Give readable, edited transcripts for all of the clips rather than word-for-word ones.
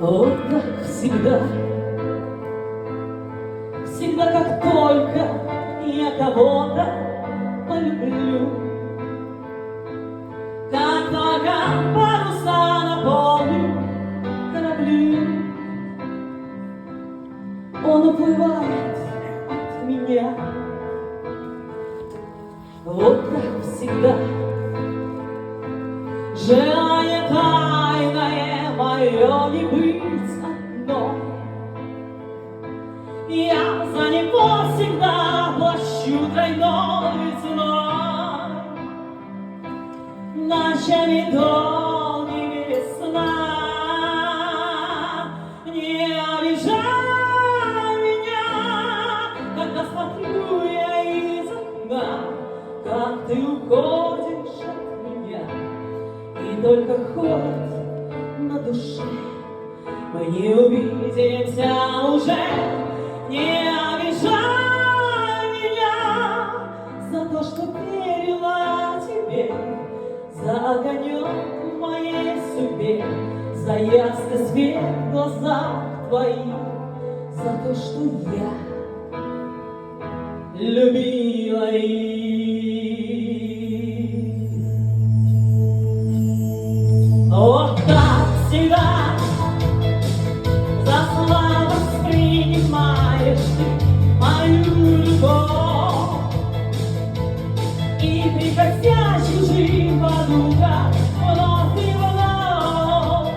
Вот так всегда, всегда, как только я кого-то полюблю, как только паруса наполню кораблю, он уплывает от меня. Вот так всегда, желание тайное мое не быть одной. Я за него всегда плачу тройной ценой. Ночами долгими сна не обижай меня, когда смотрю я из окна, как ты уходишь от меня, и только холод на душе. Мы не увидимся уже. Не обижай меня за то, что верила тебе, за огонек в моей судьбе, за ясный свет в глазах твоих, за то, что я любила их. Вот так всегда за слабо воспринимаешь ты мою любовь, и приходя чужим подругам вновь и вновь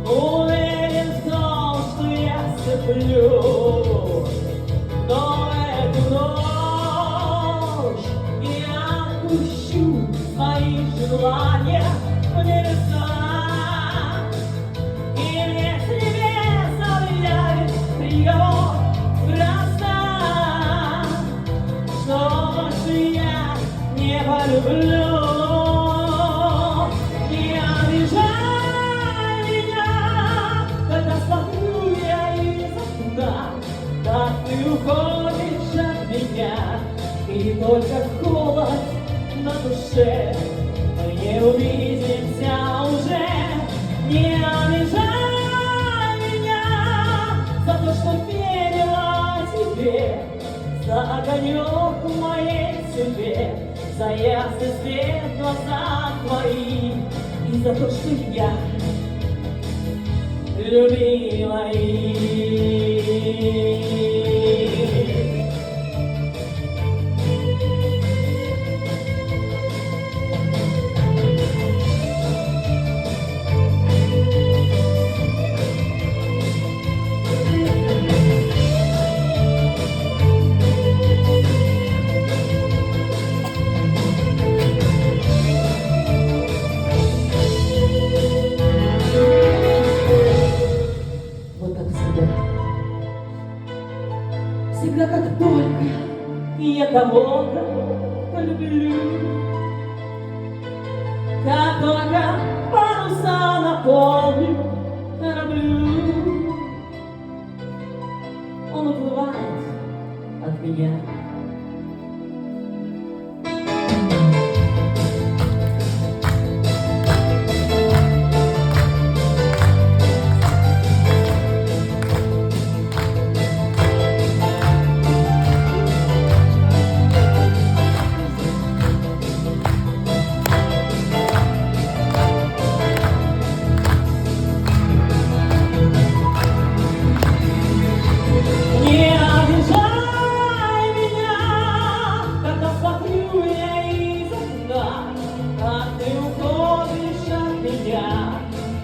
уверен в том, что я сцеплю. Но эту ночь я отпущу свои желания в небеса, и мне с небес объявит приговор гроза, что больше я не полюблю. Не обижай меня, когда смотрю я из окна, как ты уходишь от меня, и только холод на душе. Мы не увидимся уже. Не обижай меня за то, что верила тебе, за огонек в моей судьбе, за ясный свет в глазах твоих, и за то, что я любила их. Всегда, как только я кого-то полюблю, как только паруса наполню кораблю, он уплывает от меня.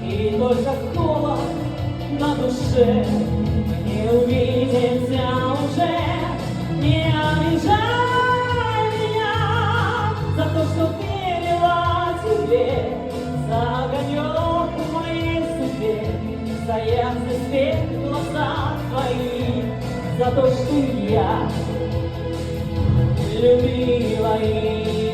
И только холод на душе. Не увидимся уже. Не обижай меня за то, что верила тебе, за огонек в моей судьбе, за ясный свет в глазах твоих, за то, что я любила их.